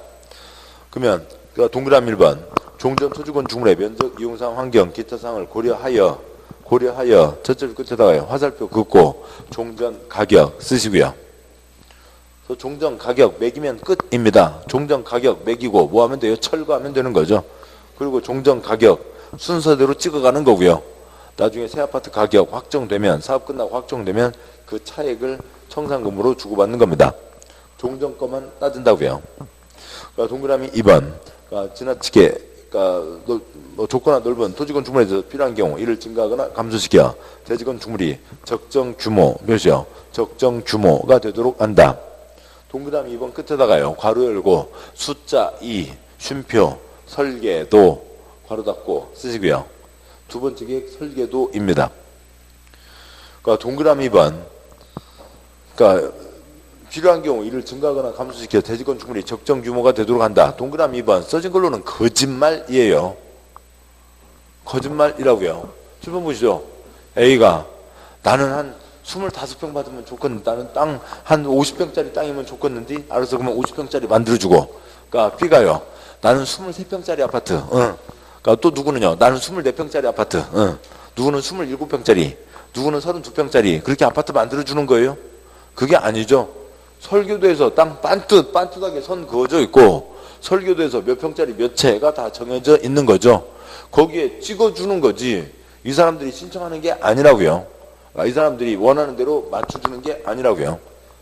그러면 동그라미 1번 종전 토지건축물의 면적, 이용상, 환경, 기타 사항을 고려하여 첫째 끝에다가 화살표 긋고 종전 가격 쓰시고요. 그래서 종전 가격 매기면 끝입니다. 종전 가격 매기고 뭐 하면 돼요? 철거하면 되는 거죠. 그리고 종전 가격 순서대로 찍어가는 거고요. 나중에 새 아파트 가격 확정되면 사업 끝나고 확정되면 그 차액을 청산금으로 주고받는 겁니다. 종전 거만 따진다고요. 그러니까 동그라미 2번 지나치게 좁거나 넓은 토지건축물에서 필요한 경우 이를 증가하거나 감소시켜 대지건축물이 적정 규모 몇이요? 적정 규모가 되도록 한다. 동그라미 2번 끝에다가요. 괄호 열고 숫자 2 쉼표 설계도 괄호 닫고 쓰시고요. 두 번째 계획 설계도입니다. 그러니까 동그라미 2번 그러니까 필요한 경우 이를 증가하거나 감소시켜 대지건축물이 적정 규모가 되도록 한다. 동그라미 2번 써진 걸로는 거짓말이에요. 거짓말이라고요. 7번 보시죠. A가 나는 한 25평 받으면 좋겠는데 나는 땅 한 50평짜리 땅이면 좋겠는데 알아서 그러면 50평짜리 만들어주고 그러니까 B가요. 나는 23평짜리 아파트 그러니까 또 누구는요. 나는 24평짜리 아파트 누구는 27평짜리 누구는 32평짜리 그렇게 아파트 만들어주는 거예요. 그게 아니죠. 설계도에서 땅 빤듯하게 선 그어져 있고 설계도에서 몇 평짜리 몇 채가 다 정해져 있는 거죠. 거기에 찍어주는 거지 이 사람들이 신청하는 게 아니라고요. 이 사람들이 원하는 대로 맞춰주는 게 아니라고요.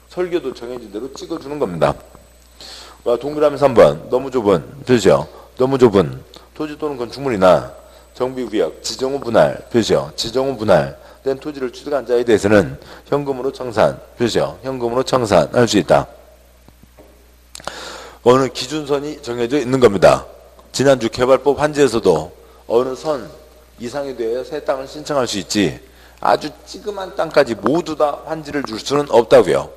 설계도 정해진 대로 찍어주는 겁니다. 동그라미 3번 너무 좁은 표시요. 너무 좁은 토지 또는 건축물이나 정비구역 지정후 분할 표시요. 지정후 분할된 토지를 취득한 자에 대해서는 현금으로 청산 표시요. 현금으로 청산할 수 있다. 어느 기준선이 정해져 있는 겁니다. 지난주 개발법 한지에서도 어느 선 이상이 되어야 새 땅을 신청할 수 있지 아주 찌그만 땅까지 모두 다 환지를 줄 수는 없다고요.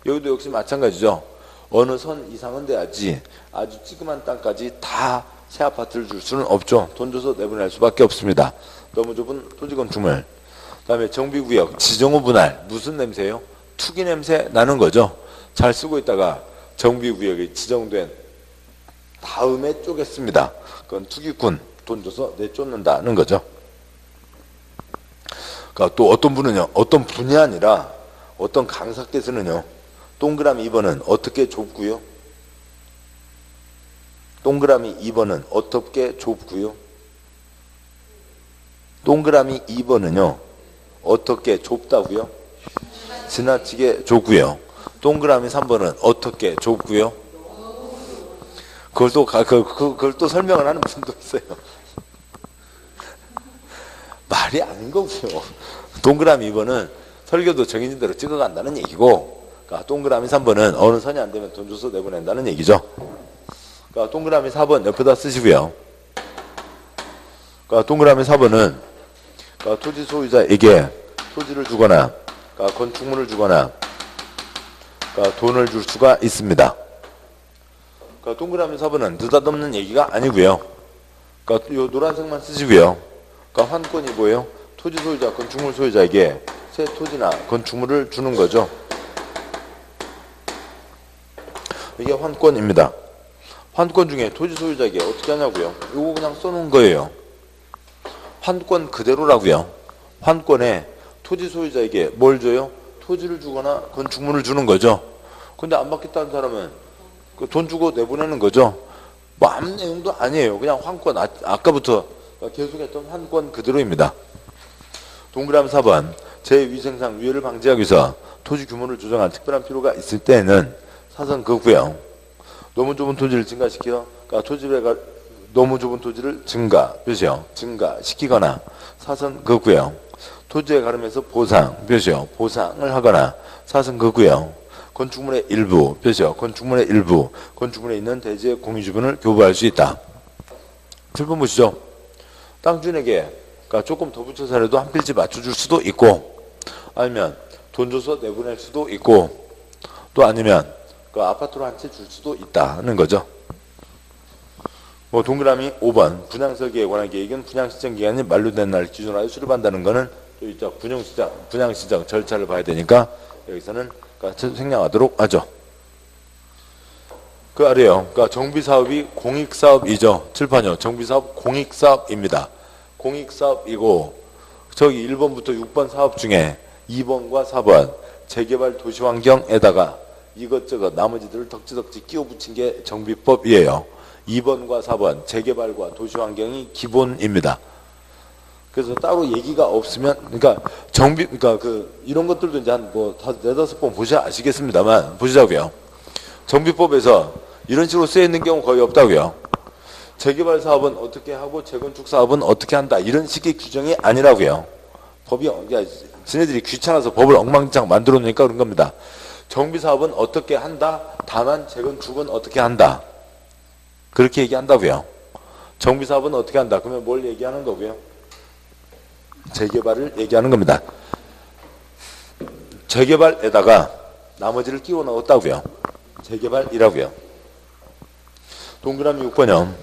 여기도 역시 마찬가지죠. 어느 선 이상은 돼야지 아주 찌그만 땅까지 다 새 아파트를 줄 수는 없죠. 돈 줘서 내보낼 수밖에 없습니다. 너무 좁은 토지건축물. 그 다음에 정비구역 지정후 분할 무슨 냄새예요? 투기 냄새 나는 거죠. 잘 쓰고 있다가 정비구역이 지정된 다음에 쪼갰습니다. 그건 투기꾼 돈 줘서 내쫓는다는 거죠. 그러니까 또 어떤 분은요. 어떤 분이 아니라 어떤 강사께서는요. 동그라미 2번은 어떻게 좁고요? 동그라미 2번은 어떻게 좁고요? 동그라미 2번은요. 어떻게 좁다고요? 지나치게 좁고요. 동그라미 3번은 어떻게 좁고요? 그걸 또 설명을 하는 분도 있어요. 말이 아닌 거고요. 동그라미 2번은 설계도 정해진 대로 찍어간다는 얘기고 그러니까 동그라미 3번은 어느 선이 안 되면 돈 줘서 내보낸다는 얘기죠. 그러니까 동그라미 4번 옆에다 쓰시고요. 그러니까 동그라미 4번은 그러니까 토지 소유자에게 토지를 주거나 그러니까 건축물을 주거나 그러니까 돈을 줄 수가 있습니다. 그러니까 동그라미 4번은 느닷없는 얘기가 아니고요. 그러니까 요 노란색만 쓰시고요. 그러니까 환권이 뭐예요? 토지 소유자, 건축물 소유자에게 새 토지나 건축물을 주는 거죠. 이게 환권입니다. 환권 중에 토지 소유자에게 어떻게 하냐고요? 이거 그냥 써놓은 거예요. 환권 그대로라고요. 환권에 토지 소유자에게 뭘 줘요? 토지를 주거나 건축물을 주는 거죠. 근데 안 받겠다는 사람은 그 돈 주고 내보내는 거죠. 뭐 아무 내용도 아니에요. 그냥 환권 아까부터 계속했던 환권 그대로입니다. 동그라미 4번 제2생상 위해를 방지하기 위해서 토지 규모를 조정할 특별한 필요가 있을 때에는 사선 그고요. 너무 좁은 토지를 증가시켜 그러니까 토지를 너무 좁은 토지를 증가, 표시요. 증가시키거나, 4선 긋고요. 토지에 가름해서 보상, 표시요. 보상을 하거나, 4선 긋고요. 건축물의 일부, 표시요. 건축물의 일부, 건축물에 있는 대지의 공유지분을 교부할 수 있다. 7번 보시죠. 땅 주인에게 그러니까 조금 더 붙여서 해도 한 필지 맞춰줄 수도 있고, 아니면 돈 줘서 내보낼 수도 있고, 또 아니면 그 아파트로 한 채 줄 수도 있다는 거죠. 뭐 동그라미 5번 분양설계에 관한 계획은 분양시정 기간이 만료된 날 기준으로 수립한다는 거는 또 있죠. 분양시정 절차를 봐야 되니까 여기서는 생략하도록 하죠. 그 아래요. 그러니까 정비사업이 공익사업이죠. 칠판이요. 정비사업 공익사업입니다. 공익사업이고 저기 1번부터 6번 사업 중에 2번과 4번 재개발 도시환경에다가 이것저것 나머지들을 덕지덕지 끼워 붙인 게 정비법이에요. 2번과 4번 재개발과 도시환경이 기본입니다. 그래서 따로 얘기가 없으면 그러니까 이런 것들도 이제 한 뭐 4-5번 보셔야 아시겠습니다만 보시자고요. 정비법에서 이런 식으로 쓰여 있는 경우 거의 없다고요. 재개발 사업은 어떻게 하고 재건축 사업은 어떻게 한다 이런 식의 규정이 아니라고요. 법이 지네들이 귀찮아서 법을 엉망진창 만들어 놓으니까 그런 겁니다. 정비 사업은 어떻게 한다. 다만 재건축은 어떻게 한다. 그렇게 얘기한다고요. 정비 사업은 어떻게 한다. 그러면 뭘 얘기하는 거고요? 재개발을 얘기하는 겁니다. 재개발에다가 나머지를 끼워 넣었다고요. 재개발이라고요. 동그라미 6번형.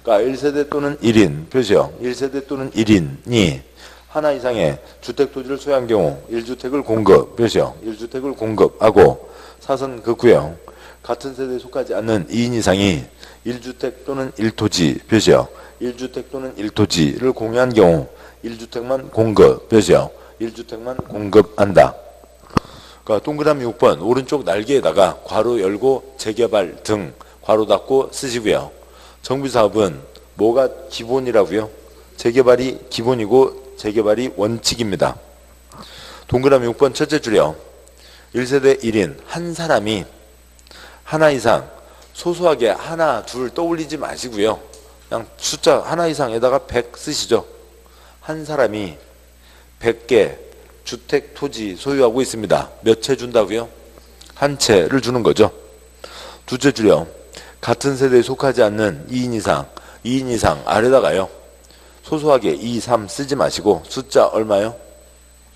그러니까 1세대 또는 1인 표시요. 1세대 또는 1인이 하나 이상의 주택 토지를 소유한 경우 1주택을 공급 표시요. 1주택을 공급하고 4선 긋고요. 같은 세대에 속하지 않는 2인 이상이 1주택 또는 1토지 표시요. 1주택 또는 1토지를 공유한 경우 1주택만 공급 표시요. 1주택만 공급한다. 그러니까 동그라미 6번 오른쪽 날개에다가 괄호 열고 재개발 등 괄호 닫고 쓰시고요. 정비사업은 뭐가 기본이라고요? 재개발이 기본이고 재개발이 원칙입니다. 동그라미 6번 첫째 줄이요. 1세대 1인 한 사람이 하나 이상 소소하게 하나 둘 떠올리지 마시고요. 그냥 숫자 하나 이상에다가 100 쓰시죠. 한 사람이 100개 주택 토지 소유하고 있습니다. 몇 채 준다고요? 한 채를 주는 거죠. 둘째 줄이요. 같은 세대에 속하지 않는 2인 이상 아래다가요. 소소하게 2, 3 쓰지 마시고 숫자 얼마요?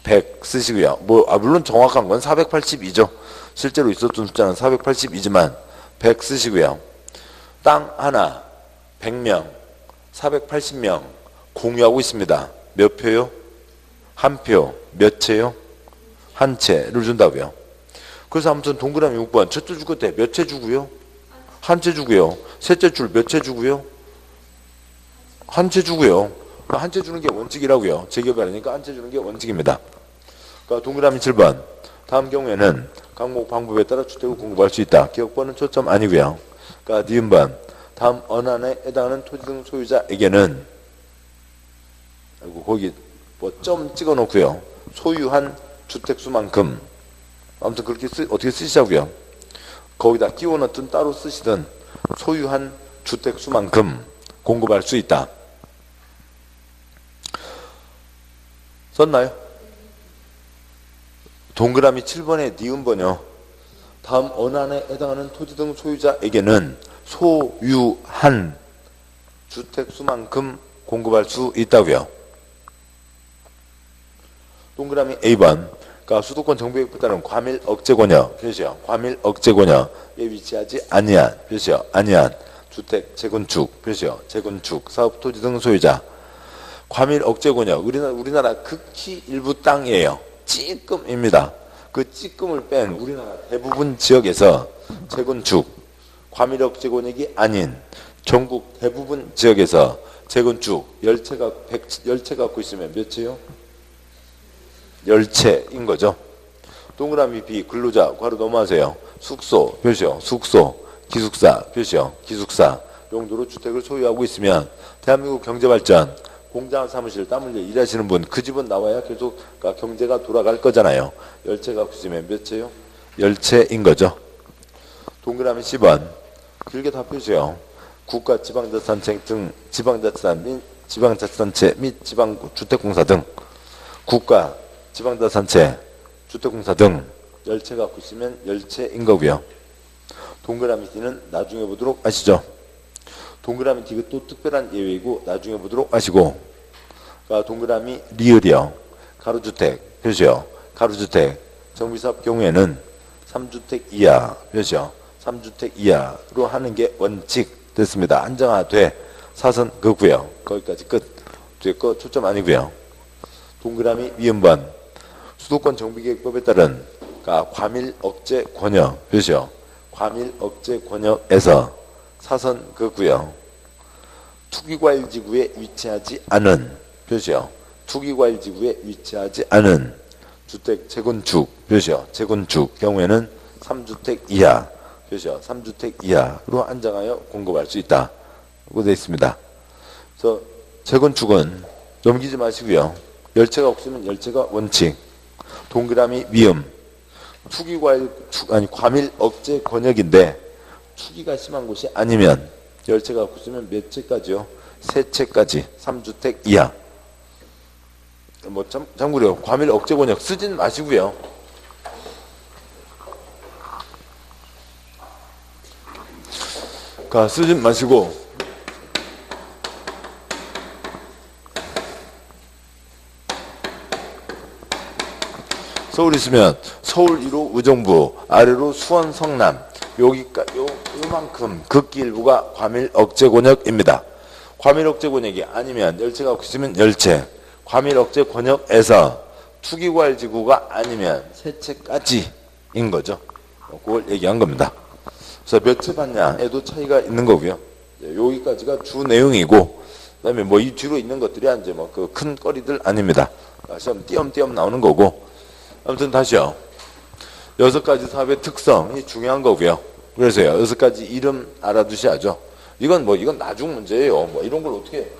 100 쓰시고요. 물론 정확한 건 482죠. 실제로 있었던 숫자는 482지만 100 쓰시고요. 땅 하나 100명, 480명 공유하고 있습니다. 몇 표요? 한 표. 몇 채요? 한 채를 준다고요. 그래서 아무튼 동그라미 6번 첫째 줄 끝에 몇 채 주고요? 한 채 주고요. 셋째 줄 몇 채 주고요? 한 채 주고요. 한 채 주는 게 원칙이라고요. 재개발이니까 한 채 주는 게 원칙입니다. 그러니까 동그라미 7번 다음 경우에는 항목 방법에 따라 주택을 공급할 수 있다. 기억번은 초점 아니고요. 그러니까 니은번 다음 언안에 해당하는 토지 등 소유자에게는 거기 뭐 점 찍어 놓고요. 소유한 주택수만큼 아무튼 그렇게 어떻게 쓰시자고요. 거기다 끼워 넣든 따로 쓰시든 소유한 주택수만큼 공급할 수 있다. 썼나요? 동그라미 7번의 니은번요. 다음 언안에 해당하는 토지 등 소유자에게는 소유한 주택수만큼 공급할 수 있다고요. 동그라미 A번 그러니까 수도권 정비계획에 따른 과밀 억제권역 표시요. 과밀 억제권역에 위치하지 아니한 표시요. 아니한 주택 재건축 표시요. 재건축 사업 토지 등 소유자 과밀 억제권역 우리나라 극히 일부 땅이에요. 찌끔입니다. 그 찌끔을 뺀 우리나라 대부분 지역에서 재건축 과밀 억제권역이 아닌 전국 대부분 지역에서 재건축 10채 갖고 있으면 몇 채요? 10채인 거죠. 동그라미 B 근로자 괄호 넘어가세요. 숙소 표시요. 숙소 기숙사 표시요. 기숙사 용도로 주택을 소유하고 있으면 대한민국 경제발전 공장 사무실 땀 흘려 일하시는 분 그 집은 나와야 계속 경제가 돌아갈 거잖아요. 10채 갖고 있으면 몇 채요? 10채인 거죠. 동그라미 C번 길게 다 펴주세요. 국가 지방자치단체 등 지방자치단체 및 지방주택공사 등 국가 지방자치단체 주택공사 등 열채 갖고 있으면 열채인 거고요. 동그라미 D는 나중에 보도록 하시죠. 동그라미 D가 또 특별한 예외이고 나중에 보도록 하시고, 동그라미 리을이요. 가로주택 표시요. 가로주택 정비사업 경우에는 3주택 이하 표시요. 3주택 이하로 하는 게 원칙 됐습니다. 안정화돼 사선 그고요. 거기까지 끝. 뒤에 거 초점 아니고요. 동그라미 위음번 수도권 정비계획법에 따른 과밀 억제 권역 표시요. 과밀 억제 권역에서 사선 그고요. 투기과일지구에 위치하지 않은 표시요. 투기과일지구에 위치하지 않은 주택 재건축 표시요. 재건축 경우에는 3주택 이하 표시요. 3주택 이하로 안정하여 공급할 수 있다고 되어 있습니다. 그래서 재건축은 넘기지 마시고요. 열채가 없으면 열채가 원칙. 동그라미 미음 과밀 억제 권역인데 투기가 심한 곳이 아니면 열채가 없으면 몇 채까지요? 세 채까지 3주택 이하. 참고로 과밀 억제 권역 쓰진 마시고요. 쓰진 마시고 서울 있으면 서울 1호 의정부, 아래로 수원 성남, 요만큼 극기 일부가 과밀 억제 권역입니다. 과밀 억제 권역이 아니면 열채가 없으면 열채, 과밀 억제 권역에서 투기과일지구가 아니면 세 채까지인 거죠. 그걸 얘기한 겁니다. 그래서 몇 채 받냐에도 차이가 있는 거고요. 여기까지가 주 내용이고, 그다음에 이 뒤로 있는 것들이 이제 그 큰 거리들 아닙니다. 시험 띄엄띄엄 나오는 거고. 아무튼 다시요. 6가지 사업의 특성이 중요한 거고요. 그래서요. 6가지 이름 알아두셔야죠. 이건 나중 문제예요. 이런 걸 어떻게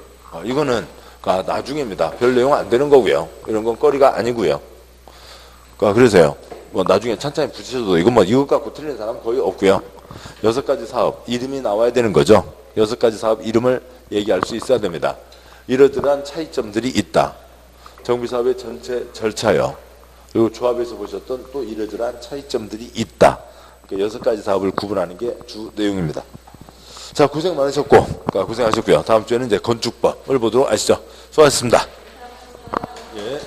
이거는 나중입니다. 별 내용 안 되는 거고요. 이런 건 거리가 아니고요. 그래서요. 나중에 찬찬히 붙이셔도 이것 갖고 틀린 사람 거의 없고요. 6가지 사업 이름이 나와야 되는 거죠. 6가지 사업 이름을 얘기할 수 있어야 됩니다. 이러저러한 차이점들이 있다. 정비사업의 전체 절차요. 그리고 조합에서 보셨던 또 이러저러한 차이점들이 있다. 6가지 사업을 구분하는 게 주 내용입니다. 자, 고생 많으셨고, 고생하셨고요. 다음 주에는 이제 건축법을 보도록 하시죠. 수고하셨습니다. 예.